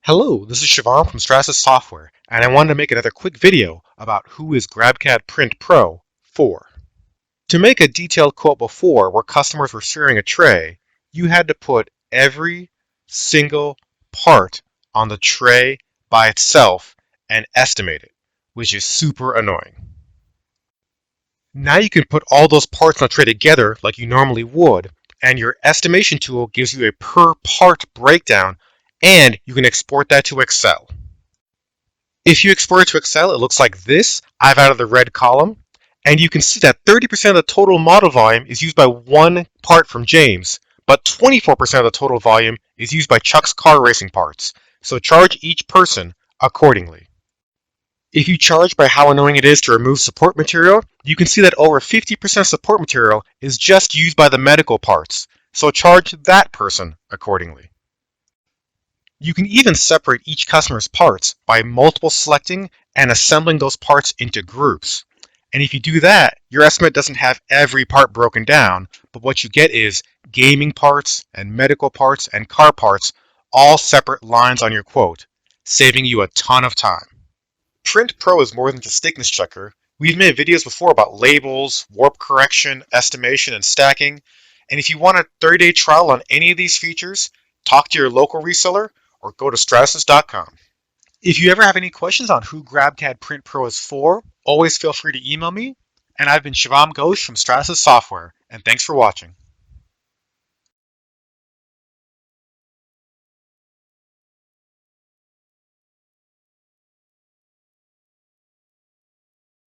Hello, this is Siobhan from Stratus Software, and I wanted to make another quick video about who is GrabCAD Print Pro for. To make a detailed quote before, where customers were sharing a tray, you had to put every single part on the tray by itself and estimate it, which is super annoying. Now you can put all those parts on a tray together like you normally would, and your estimation tool gives you a per part breakdown, and you can export that to Excel. If you export it to Excel, it looks like this. I've added the red column, and you can see that 30% of the total model volume is used by one part from James, but 24% of the total volume is used by Chuck's car racing parts. So charge each person accordingly. If you charge by how annoying it is to remove support material, you can see that over 50% support material is just used by the medical parts. So charge that person accordingly. You can even separate each customer's parts by multiple selecting and assembling those parts into groups. And if you do that, your estimate doesn't have every part broken down, but what you get is gaming parts and medical parts and car parts, all separate lines on your quote, saving you a ton of time. Print Pro is more than just thickness checker. We've made videos before about labels, warp correction, estimation, and stacking. And if you want a 30-day trial on any of these features, talk to your local reseller or go to stratus.com. If you ever have any questions on who GrabCAD Print Pro is for, always feel free to email me. And I've been Shivam Ghosh from Stratus Software, and thanks for watching.